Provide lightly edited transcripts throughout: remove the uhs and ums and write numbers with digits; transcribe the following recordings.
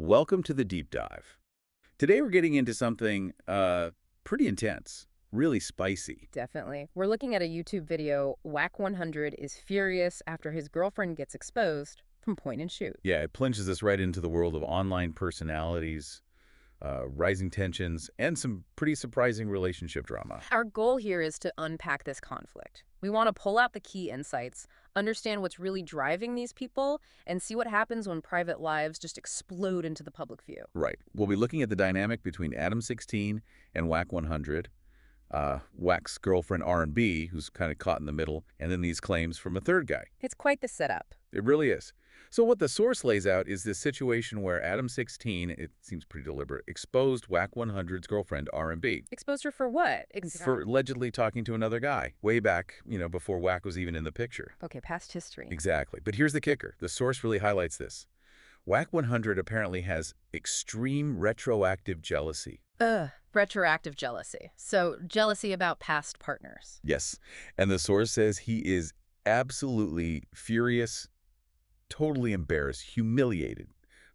Welcome to the deep dive. Today we're getting into something pretty intense, really spicy. Definitely. We're looking at a YouTube video. Wack100 is furious after his girlfriend gets exposed from point and shoot. Yeah, it plunges us right into the world of online personalities, rising tensions, and some pretty surprising relationship drama. Our goal here is to unpack this conflict. We want to pull out the key insights, understand what's really driving these people, and see what happens when private lives just explode into the public view. Right. We'll be looking at the dynamic between Adam22 and Wack100, Wack's girlfriend R&B, who's kind of caught in the middle, and then these claims from a third guy. It's quite the setup. It really is. So what the source lays out is this situation where Adam22, it seems pretty deliberate, exposed Wack100's girlfriend, R&B. Exposed her for what? For allegedly talking to another guy, way back, before Wack was even in the picture. Okay, past history. Exactly. But here's the kicker. The source really highlights this. Wack100 apparently has extreme retroactive jealousy. Retroactive jealousy. So jealousy about past partners. Yes. And the source says he is absolutely furious, totally embarrassed, humiliated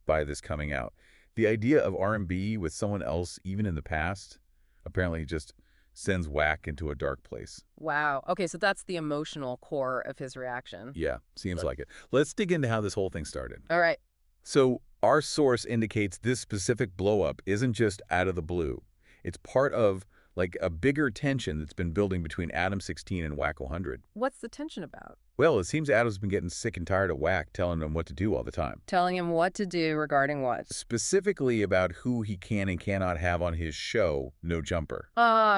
by this coming out. The idea of R&B with someone else, even in the past, apparently just sends Wack into a dark place. Wow. Okay, so that's the emotional core of his reaction. Yeah, seems like it. Let's dig into how this whole thing started. All right. So our source indicates this specific blow-up isn't just out of the blue. It's part of like a bigger tension that's been building between Adam22 and Wack100. What's the tension about? Well, it seems Adam's been getting sick and tired of Wack telling him what to do all the time. Telling him what to do regarding what? Specifically about who he can and cannot have on his show, No Jumper.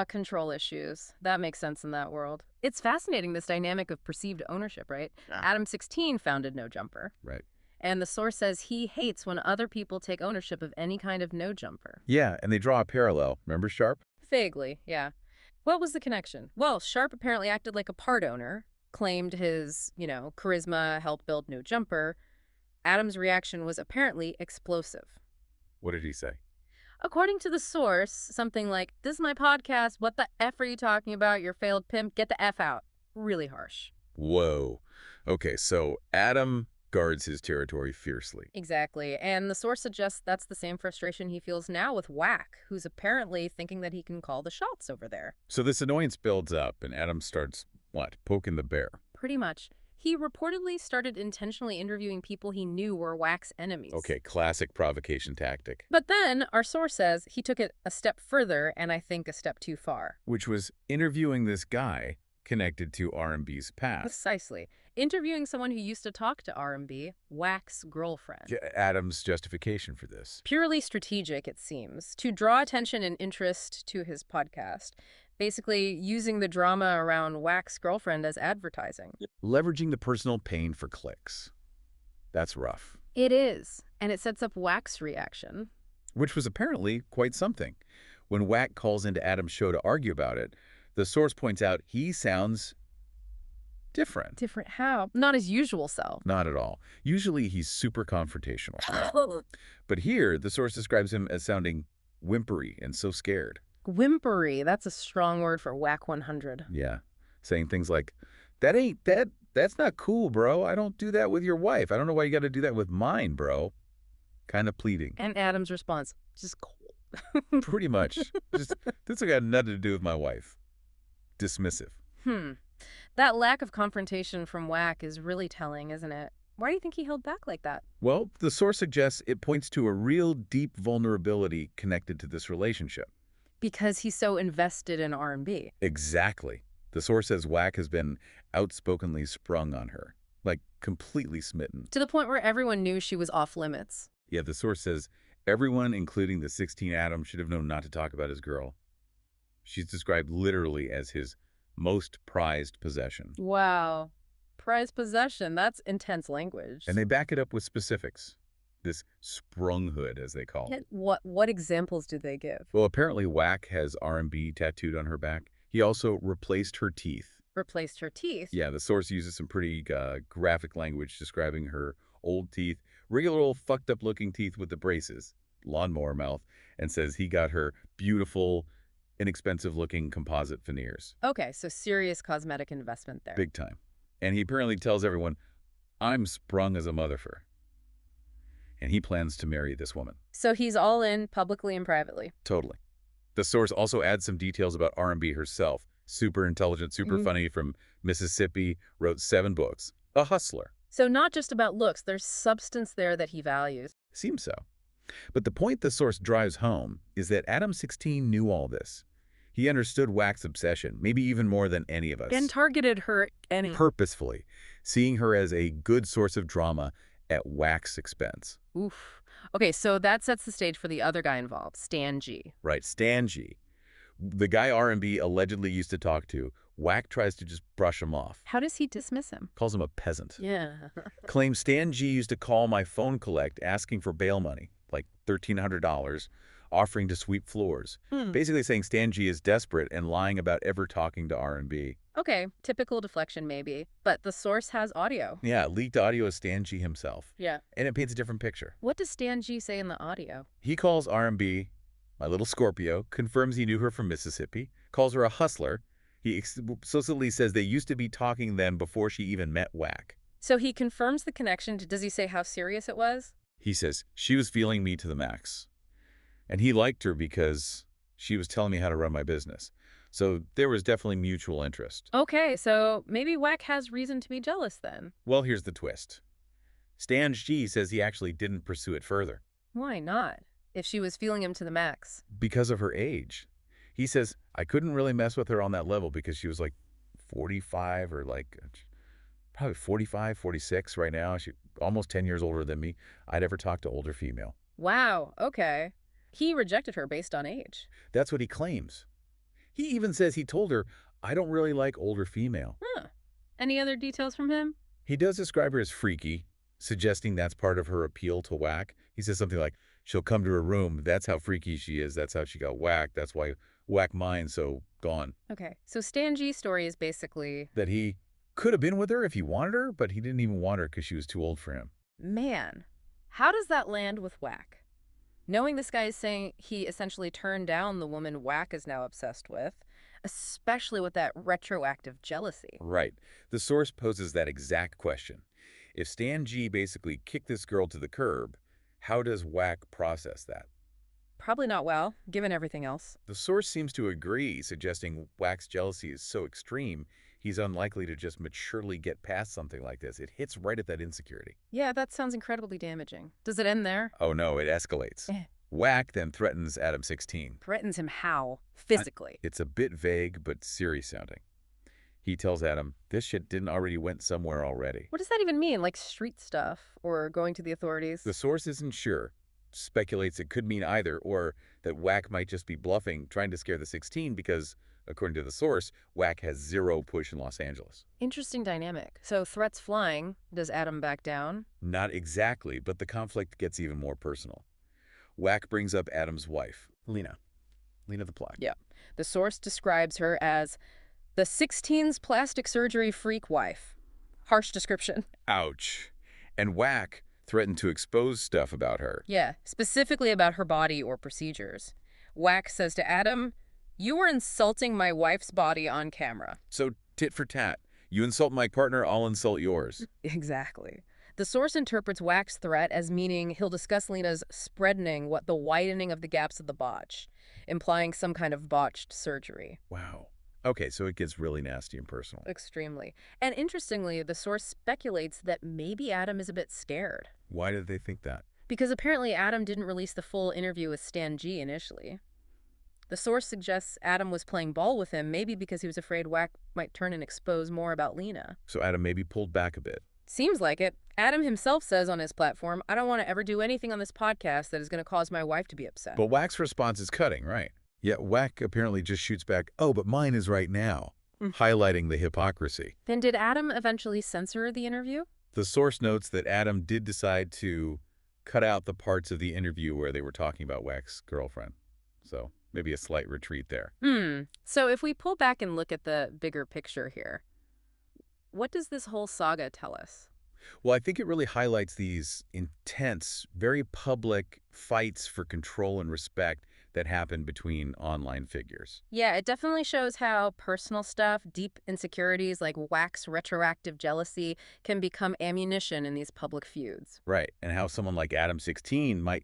Control issues. That makes sense in that world. It's fascinating, this dynamic of perceived ownership, right? Yeah. Adam22 founded No Jumper. Right. And the source says he hates when other people take ownership of any kind of no jumper. Yeah, and they draw a parallel. Remember Sharp? Vaguely, yeah. What was the connection? Well, Sharp apparently acted like a part owner, claimed his, charisma helped build No Jumper. Adam's reaction was apparently explosive. What did he say? According to the source, something like, "This is my podcast. What the F are you talking about? You're a failed pimp. Get the F out." Really harsh. Whoa. Okay, so Adam guards his territory fiercely. Exactly. And the source suggests that's the same frustration he feels now with Wack, who's apparently thinking that he can call the shots over there. So this annoyance builds up, and Adam starts, poking the bear. Pretty much. He reportedly started intentionally interviewing people he knew were Wack's enemies. Okay, classic provocation tactic. But then, our source says, he took it a step further, and I think a step too far. Which was interviewing this guy connected to R&B's past. Precisely. Interviewing someone who used to talk to R&B, Wack's girlfriend. Adam's justification for this. Purely strategic, it seems, to draw attention and interest to his podcast. Basically, using the drama around Wack's girlfriend as advertising. Leveraging the personal pain for clicks. That's rough. It is. And it sets up Wack's reaction. Which was apparently quite something. When Wack calls into Adam's show to argue about it, the source points out he sounds different. Different how? Not his usual self. Not at all. Usually he's super confrontational. But here, the source describes him as sounding whimpery and so scared. Whimpery. That's a strong word for Wack100. Yeah. Saying things like, that's not cool, bro. I don't do that with your wife. I don't know why you got to do that with mine, bro. Kind of pleading. And Adam's response, just cool. Pretty much. Just, this has got nothing to do with my wife. Dismissive. That lack of confrontation from Wack is really telling, isn't it? Why do you think he held back like that? Well, the source suggests it points to a real deep vulnerability connected to this relationship. Because he's so invested in R&B. Exactly. The source says Wack has been outspokenly sprung on her, like completely smitten. To the point where everyone knew she was off limits. Yeah, the source says everyone, including the 16 Adam, should have known not to talk about his girl. She's described literally as his most prized possession. Wow. Prized possession. That's intense language. And they back it up with specifics. This sprunghood, as they call it. What examples do they give? Well, apparently Wack has R&B tattooed on her back. He also replaced her teeth. Replaced her teeth? Yeah, the source uses some pretty graphic language describing her old teeth, regular old fucked up looking teeth with the braces, lawnmower mouth, and says he got her beautiful, inexpensive looking composite veneers. Okay, so serious cosmetic investment there. Big time. And he apparently tells everyone, I'm sprung as a motherfucker. and he plans to marry this woman. So he's all in, publicly and privately. Totally. The source also adds some details about R&B herself. Super intelligent, super funny, from Mississippi, wrote 7 books. A hustler. So not just about looks, there's substance there that he values. Seems so. But the point the source drives home is that Adam16 knew all this. He understood Wack's obsession, maybe even more than any of us. And targeted her Purposefully, seeing her as a good source of drama at Wack's expense. Oof. Okay, so that sets the stage for the other guy involved, Stan G. Right, Stan G. The guy R&B allegedly used to talk to, Wack tries to just brush him off. How does he dismiss him? Calls him a peasant. Yeah. Claims Stan G used to call my phone collect asking for bail money, like $1,300, offering to sweep floors. Basically saying Stan G is desperate and lying about ever talking to R&B. Okay, typical deflection maybe, but the source has audio. Yeah, leaked audio of Stan G himself. Yeah. And it paints a different picture. What does Stan G say in the audio? He calls R&B my little Scorpio, confirms he knew her from Mississippi, calls her a hustler. He explicitly says they used to be talking then before she even met Wack. So he confirms the connection. Does he say how serious it was? He says, she was feeling me to the max. And he liked her because she was telling me how to run my business. So there was definitely mutual interest. Okay, so maybe Wack has reason to be jealous then. Well, here's the twist. Stan G says he actually didn't pursue it further. Why not? If she was feeling him to the max. Because of her age. He says, I couldn't really mess with her on that level because she was like 45 or like probably 45, 46 right now. She's almost 10 years older than me. I'd ever talked to older female. Wow, okay. He rejected her based on age. That's what he claims. He even says he told her, I don't really like older female. Huh. Any other details from him? He does describe her as freaky, suggesting that's part of her appeal to Wack. He says something like, she'll come to her room. That's how freaky she is. That's how she got whacked. That's why Wack mine, so gone. Okay, so Stan G's story is basically that he could have been with her if he wanted her, but he didn't even want her because she was too old for him. Man, how does that land with Wack? Knowing this guy is saying he essentially turned down the woman Wack is now obsessed with, especially with that retroactive jealousy. Right. The source poses that exact question. If Stan G basically kicked this girl to the curb, how does Wack process that? Probably not well, given everything else. The source seems to agree, suggesting Wack's jealousy is so extreme, he's unlikely to just maturely get past something like this. It hits right at that insecurity. Yeah, that sounds incredibly damaging. Does it end there? Oh no, it escalates. Wack then threatens Adam16. Threatens him how? Physically? It's a bit vague, but serious sounding. He tells Adam, this shit didn't already went somewhere already. What does that even mean? Like street stuff? Or going to the authorities? The source isn't sure. Speculates it could mean either, or that Wack might just be bluffing, trying to scare the 16 because, according to the source, Wack has zero push in Los Angeles. Interesting dynamic. So threats flying. Does Adam back down? Not exactly, but the conflict gets even more personal. Wack brings up Adam's wife, Lena. Lena the Plug. Yeah. The source describes her as the 16's plastic surgery freak wife. Harsh description. Ouch. And Wack threatened to expose stuff about her. Yeah, specifically about her body or procedures. Wack says to Adam, you were insulting my wife's body on camera. So tit for tat. You insult my partner, I'll insult yours. Exactly. The source interprets Wack's threat as meaning he'll discuss Lena's spreadening, the widening of the gaps of the botch, implying some kind of botched surgery. Wow. Okay, so it gets really nasty and personal. Extremely. And interestingly, the source speculates that maybe Adam is a bit scared. Why did they think that? Because apparently Adam didn't release the full interview with Stan G initially. The source suggests Adam was playing ball with him, maybe because he was afraid Wack might turn and expose more about Lena. So Adam maybe pulled back a bit. Seems like it. Adam himself says on his platform, I don't want to ever do anything on this podcast that is going to cause my wife to be upset. But Wack's response is cutting, right? Yet Wack apparently just shoots back, oh, but mine is right now, highlighting the hypocrisy. Then did Adam eventually censor the interview? The source notes that Adam did decide to cut out the parts of the interview where they were talking about Wack's girlfriend. So maybe a slight retreat there. So if we pull back and look at the bigger picture here, what does this whole saga tell us? Well, I think it really highlights these intense, very public fights for control and respect that happen between online figures. Yeah, it definitely shows how personal stuff, deep insecurities like wax retroactive jealousy, can become ammunition in these public feuds. Right. And how someone like Adam16 might,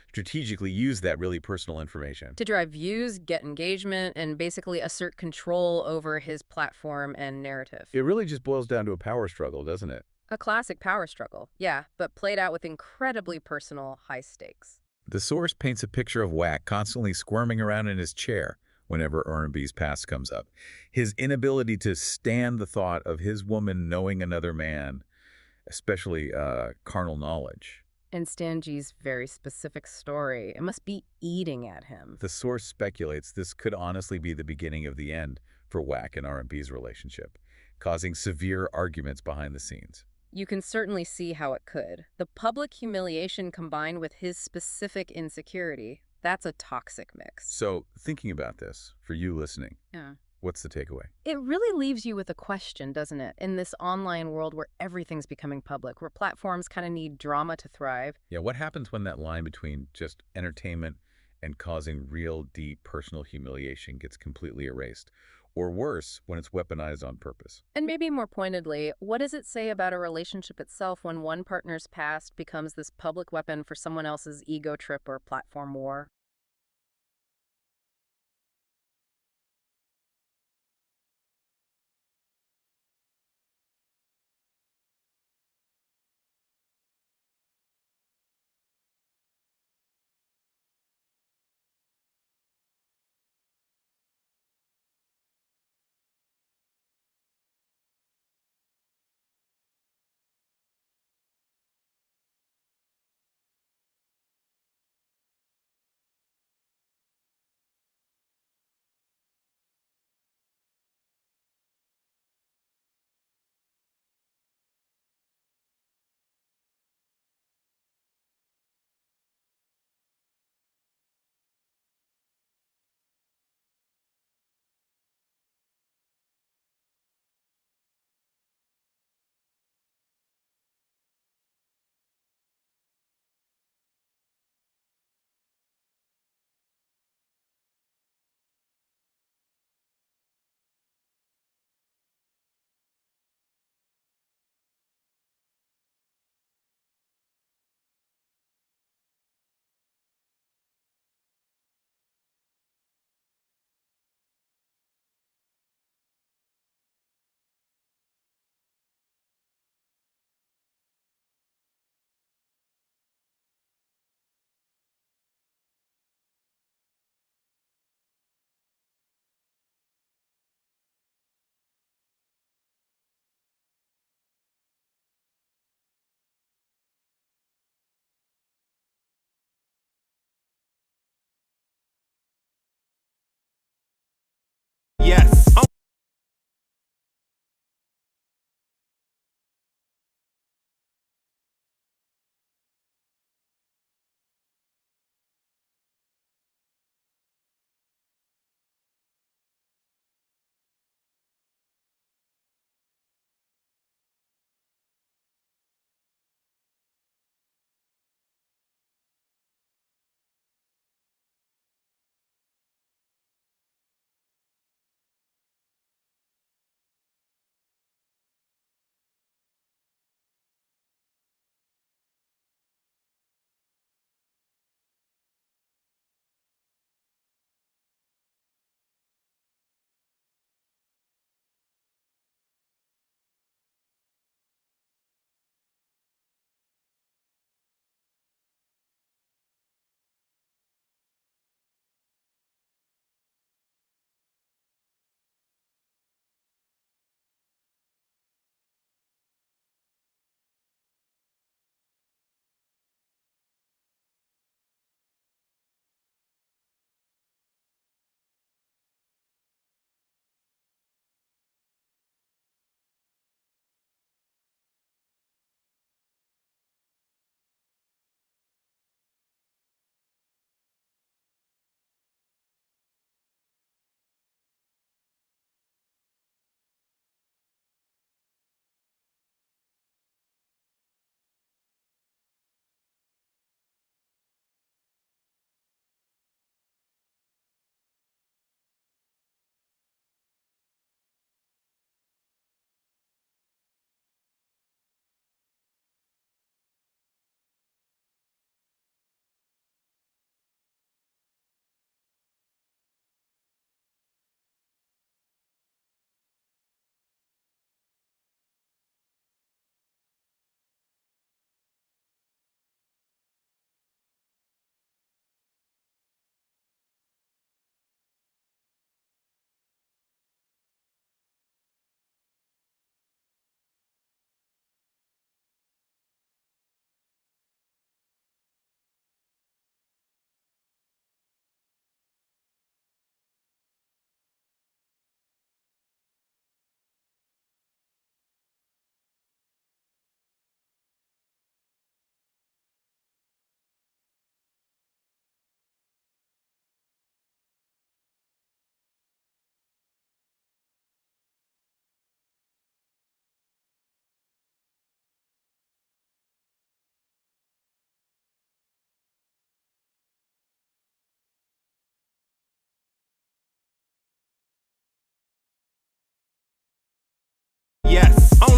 strategically use that really personal information. To drive views, get engagement, and basically assert control over his platform and narrative. It really just boils down to a power struggle, doesn't it? A classic power struggle, yeah, but played out with incredibly personal high stakes. The source paints a picture of Wack constantly squirming around in his chair whenever R&B's past comes up. His inability to stand the thought of his woman knowing another man, especially carnal knowledge. And Stanji's very specific story, it must be eating at him. The source speculates this could honestly be the beginning of the end for Wack and R&B's relationship, causing severe arguments behind the scenes. You can certainly see how it could. The public humiliation combined with his specific insecurity, that's a toxic mix. So, thinking about this, for you listening, Yeah. what's the takeaway? It really leaves you with a question, doesn't it? In this online world where everything's becoming public, where platforms kind of need drama to thrive. Yeah, what happens when that line between just entertainment and causing real, deep personal humiliation gets completely erased? Or worse, when it's weaponized on purpose? And maybe more pointedly, what does it say about a relationship itself when one partner's past becomes this public weapon for someone else's ego trip or platform war?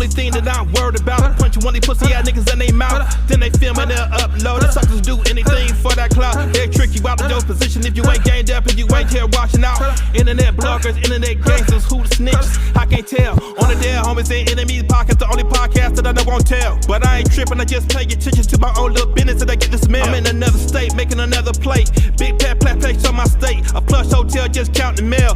only thing that I'm worried about. Punch one of these pussy ass niggas in they mouth. Then they film and they'll upload it. Suckers do anything for that clout. They'll trick you out of your position if you ain't gained up and you ain't here watching out. Internet bloggers, internet gangsters, who the snitches? I can't tell. On the dead homies and enemies podcast, the only podcast that I know won't tell. But I ain't tripping, I just pay attention to my own little business and I get this mail. I'm in another state, making another plate. Big pat place on my state. A plush hotel, just counting mail.